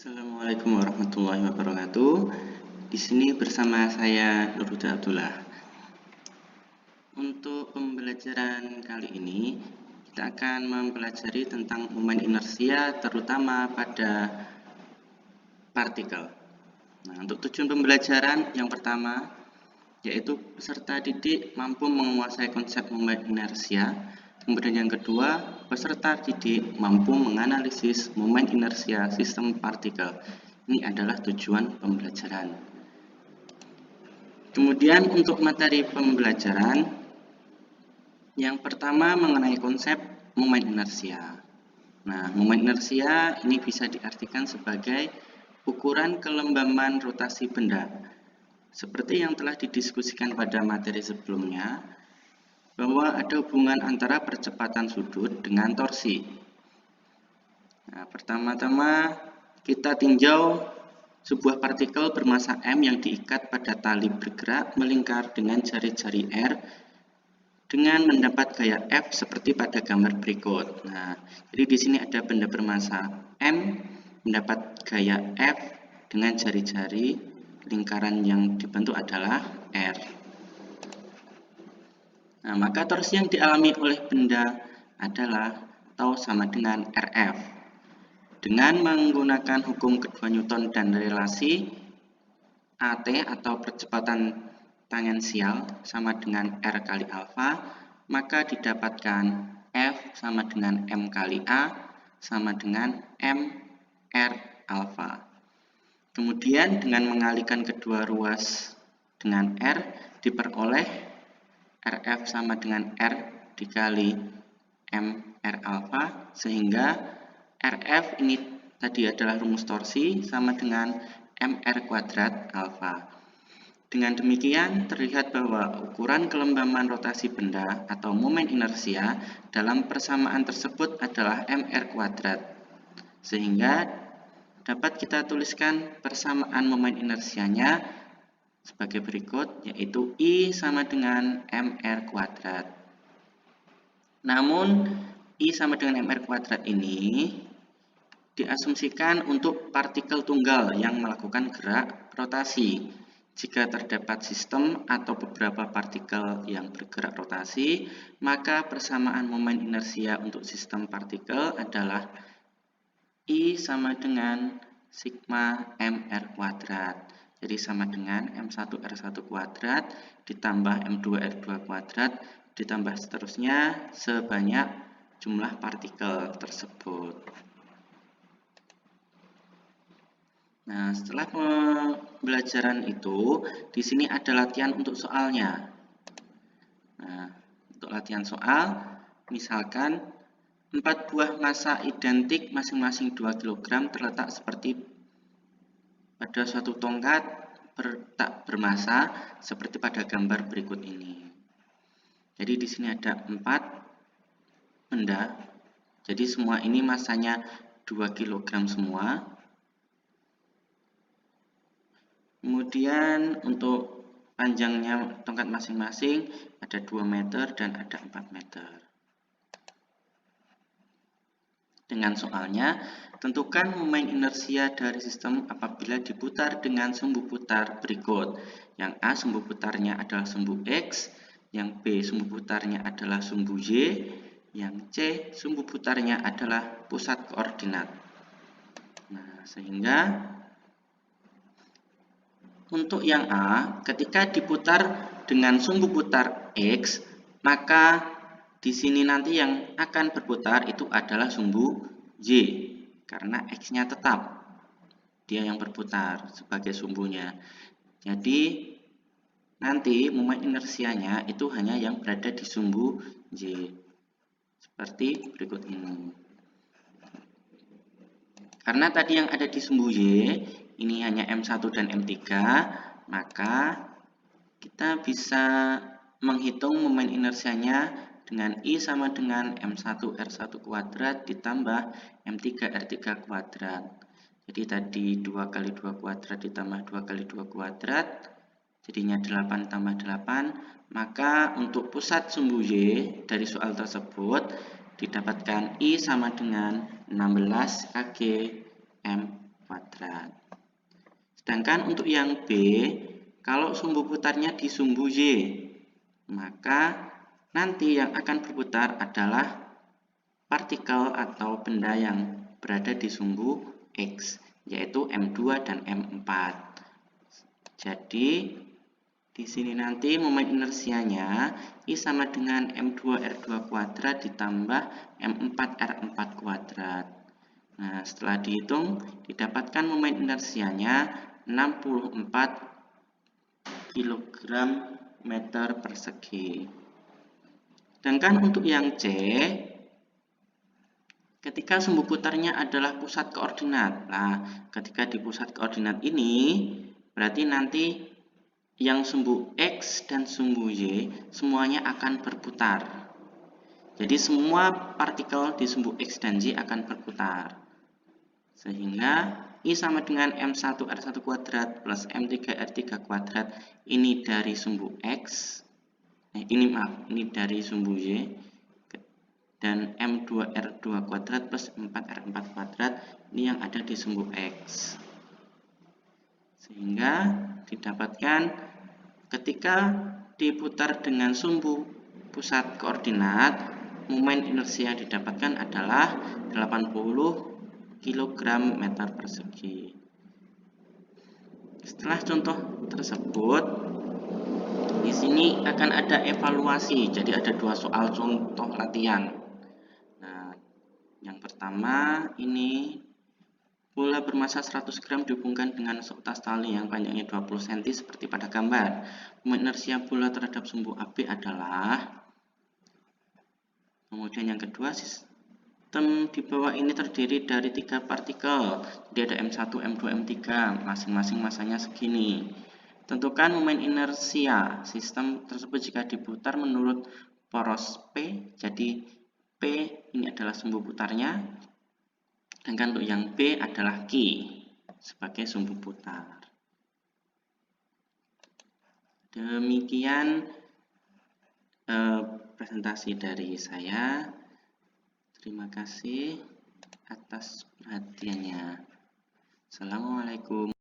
Assalamualaikum warahmatullahi wabarakatuh. Di sini bersama saya Nurhuda Abdullah. Untuk pembelajaran kali ini, kita akan mempelajari tentang momen inersia terutama pada partikel. Nah, untuk tujuan pembelajaran yang pertama, yaitu peserta didik mampu menguasai konsep momen inersia. Kemudian yang kedua, peserta didik mampu menganalisis momen inersia sistem partikel. Ini adalah tujuan pembelajaran. Kemudian untuk materi pembelajaran, yang pertama mengenai konsep momen inersia. Nah, momen inersia ini bisa diartikan sebagai ukuran kelembaban rotasi benda. Seperti yang telah didiskusikan pada materi sebelumnya, bahwa ada hubungan antara percepatan sudut dengan torsi. Nah, pertama-tama kita tinjau sebuah partikel bermasa M yang diikat pada tali bergerak melingkar dengan jari-jari R dengan mendapat gaya F seperti pada gambar berikut. Nah, jadi di sini ada benda bermasa M mendapat gaya F dengan jari-jari, lingkaran yang dibentuk adalah R. Nah, maka torsi yang dialami oleh benda adalah tau sama dengan Rf. Dengan menggunakan hukum kedua Newton dan relasi AT atau percepatan tangensial sama dengan R kali alfa, maka didapatkan F sama dengan M kali A sama dengan M R alfa. Kemudian dengan mengalihkan kedua ruas dengan R diperoleh Rf sama dengan R dikali MR alfa, sehingga Rf ini tadi adalah rumus torsi sama dengan MR kuadrat alfa. Dengan demikian terlihat bahwa ukuran kelembaban rotasi benda atau momen inersia dalam persamaan tersebut adalah MR kuadrat, sehingga dapat kita tuliskan persamaan momen inersianya sebagai berikut, yaitu I sama dengan MR kuadrat. Namun, I sama dengan MR kuadrat ini diasumsikan untuk partikel tunggal yang melakukan gerak rotasi. Jika terdapat sistem atau beberapa partikel yang bergerak rotasi, maka persamaan momen inersia untuk sistem partikel adalah I sama dengan sigma MR kuadrat. Jadi sama dengan M1R1 kuadrat ditambah M2R2 kuadrat ditambah seterusnya sebanyak jumlah partikel tersebut. Nah, setelah pembelajaran itu, di sini ada latihan untuk soalnya. Nah, untuk latihan soal, misalkan 4 buah massa identik masing-masing 2 kg terletak seperti pada suatu tongkat tak bermassa seperti pada gambar berikut ini. Jadi di sini ada 4 benda. Jadi semua ini massanya 2 kg semua. Kemudian untuk panjangnya tongkat masing-masing ada 2 meter dan ada 4 meter. Dengan soalnya, tentukan momen inersia dari sistem apabila diputar dengan sumbu putar berikut. Yang A sumbu putarnya adalah sumbu X, yang B sumbu putarnya adalah sumbu Y, yang C sumbu putarnya adalah pusat koordinat. Nah, sehingga untuk yang A, ketika diputar dengan sumbu putar X, maka di sini nanti yang akan berputar itu adalah sumbu Y, karena X-nya tetap, dia yang berputar sebagai sumbunya. Jadi nanti momen inersianya itu hanya yang berada di sumbu Y, seperti berikut ini. Karena tadi yang ada di sumbu Y ini hanya M1 dan M3, maka kita bisa menghitung momen inersianya dengan I sama dengan M1R1 kuadrat ditambah M3R3 kuadrat. Jadi tadi 2 kali 2 kuadrat ditambah 2 kali 2 kuadrat, jadinya 8 tambah 8. Maka untuk pusat sumbu Y dari soal tersebut didapatkan I sama dengan 16 Kg M kuadrat. Sedangkan untuk yang B, kalau sumbu putarnya di sumbu Y, maka nanti yang akan berputar adalah partikel atau benda yang berada di sumbu X, yaitu M2 dan M4. Jadi di sini nanti momen inersianya I sama dengan M2R2 kuadrat ditambah M4R4 kuadrat. Nah, setelah dihitung didapatkan momen inersianya 64 kg meter persegi. Sedangkan untuk yang C, ketika sumbu putarnya adalah pusat koordinat. Nah, ketika di pusat koordinat ini berarti nanti yang sumbu X dan sumbu Y semuanya akan berputar. Jadi semua partikel di sumbu X dan Y akan berputar. Sehingga I sama dengan M1R1 kuadrat plus M3R3 kuadrat ini dari sumbu X. Ini dari sumbu Y. Dan M2R2 kuadrat plus 4R4 kuadrat ini yang ada di sumbu X. Sehingga didapatkan ketika diputar dengan sumbu pusat koordinat, momen inersi yang didapatkan adalah 80 kg meter persegi. Setelah contoh tersebut, di sini akan ada evaluasi. Jadi ada dua soal contoh latihan. Nah, yang pertama ini bola bermasa 100 gram dihubungkan dengan seutas tali yang panjangnya 20 cm seperti pada gambar. Momen inersia bola terhadap sumbu AB adalah. Kemudian yang kedua, sistem di bawah ini terdiri dari 3 partikel. Jadi ada M1, M2, M3, masing-masing masanya segini. Tentukan momen inersia sistem tersebut jika diputar menurut poros P. Jadi P ini adalah sumbu putarnya. Sedangkan untuk yang B adalah Q sebagai sumbu putar. Demikian presentasi dari saya. Terima kasih atas perhatiannya. Assalamualaikum.